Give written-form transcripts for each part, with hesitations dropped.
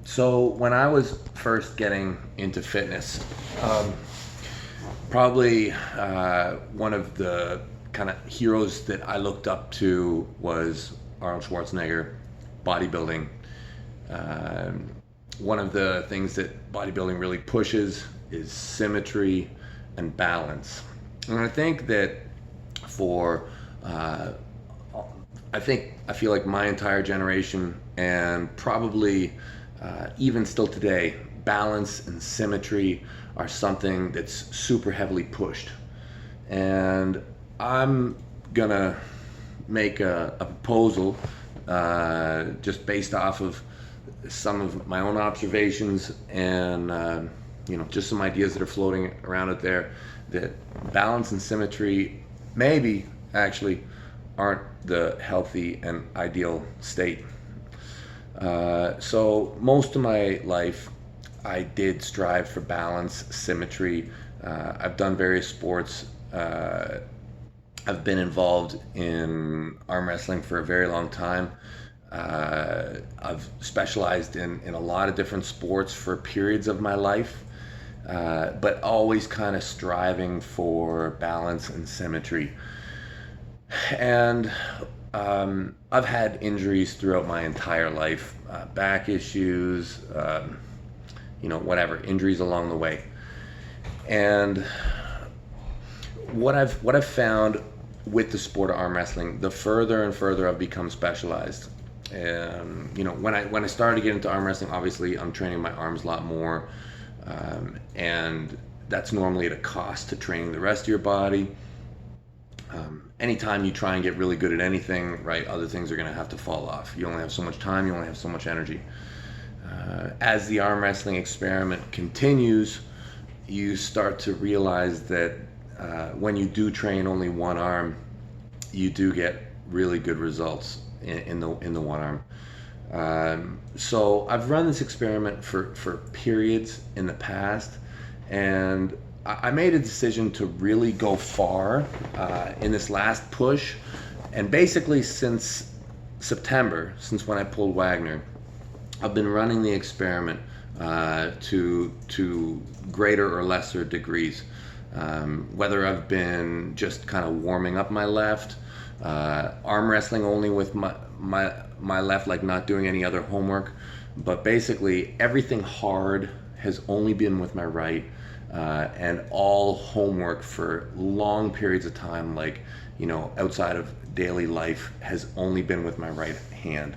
So when I was first getting into fitness, um, probably one of the kind of heroes that I looked up to was Arnold Schwarzenegger, bodybuilding. Um, One of the things that bodybuilding really pushes is symmetry and balance. And I think that for uh, I feel like my entire generation, and probably even still today, balance and symmetry are something that's super heavily pushed. And I'm gonna make a proposal just based off of some of my own observations and just some ideas that are floating around out there, that balance and symmetry maybe actually aren't the healthy and ideal state. So most of my life, I did strive for balance, symmetry. I've done various sports. I've been involved in arm wrestling for a very long time. I've specialized in a lot of different sports for periods of my life, but always kind of striving for balance and symmetry. And I've had injuries throughout my entire life, back issues, whatever, injuries along the way. And what I've found with the sport of arm wrestling, the further and further I've become specialized. And when I started to get into arm wrestling, obviously I'm training my arms a lot more, and that's normally at a cost to training the rest of your body. Anytime you try and get really good at anything, right, other things are going to have to fall off. You only have so much time, you only have so much energy. As the arm wrestling experiment continues, you start to realize that when you do train only one arm, you do get really good results in the one arm. So I've run this experiment for periods in the past, and I made a decision to really go far in this last push. And basically since September, since when I pulled Wagner, I've been running the experiment to greater or lesser degrees. Whether I've been just kind of warming up my left, arm wrestling only with my left, like not doing any other homework, but basically everything hard has only been with my right, and all homework for long periods of time, like outside of daily life, has only been with my right hand.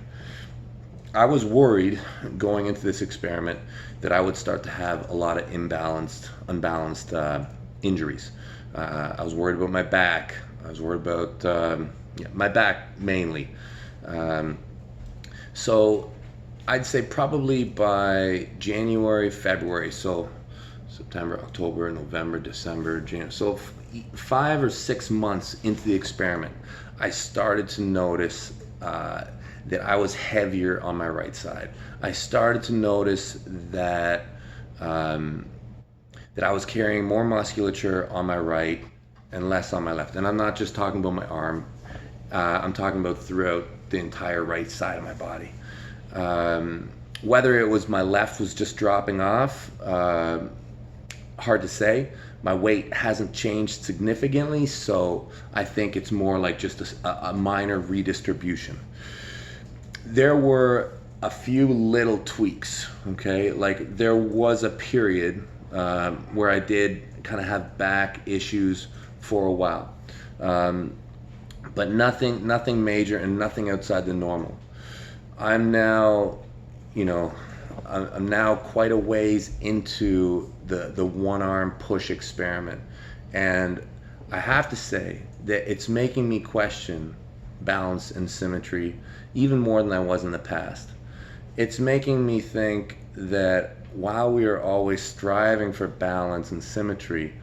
I was worried going into this experiment that I would start to have a lot of unbalanced injuries. I was worried about my back. I was worried about my back mainly. So I'd say probably by January, February, so September, October, November, December, January, so 5 or 6 months into the experiment, I started to notice that I was heavier on my right side. I started to notice that that I was carrying more musculature on my right and less on my left. And I'm not just talking about my arm. I'm talking about throughout the entire right side of my body. Whether it was my left was just dropping off, hard to say. My weight hasn't changed significantly, so I think it's more like just a minor redistribution. There were a few little tweaks, okay? Like there was a period where I did kind of have back issues for a while, but nothing major and nothing outside the normal. I'm now, I'm now quite a ways into the one arm push experiment, and I have to say that it's making me question balance and symmetry even more than I was in the past. It's making me think that while we are always striving for balance and symmetry,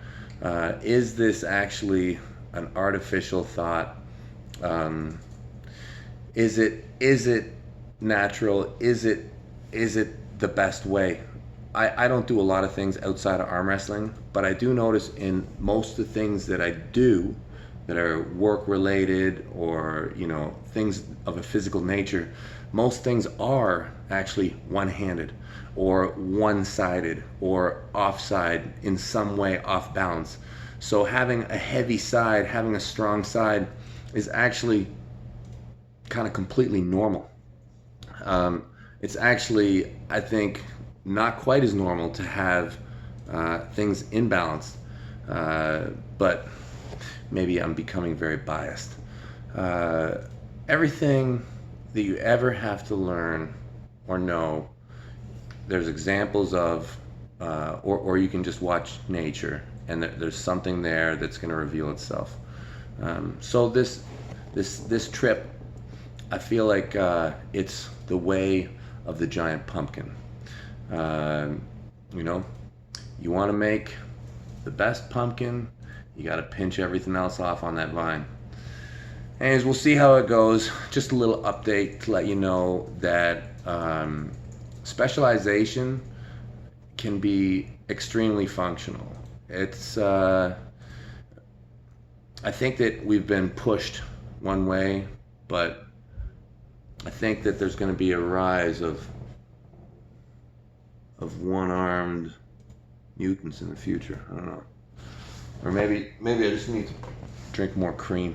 is this actually an artificial thought? Is it natural? Is it the best way? I don't do a lot of things outside of arm wrestling, but I do notice in most of the things that I do that are work related or things of a physical nature, most things are actually one-handed or one-sided or offside in some way, off balance. So having a heavy side, having a strong side is actually kind of completely normal. It's actually, I think, not quite as normal to have things imbalanced, but maybe I'm becoming very biased. Everything that you ever have to learn or know, there's examples of, or you can just watch nature, and there's something there that's going to reveal itself. So this trip, I feel like it's the way of the giant pumpkin. You know, you want to make the best pumpkin, you got to pinch everything else off on that vine. Anyways, we'll see how it goes. Just a little update to let you know that specialization can be extremely functional. It's I think that we've been pushed one way, but I think that there's going to be a rise of one-armed mutants in the future. I don't know. Or maybe I just need to drink more cream.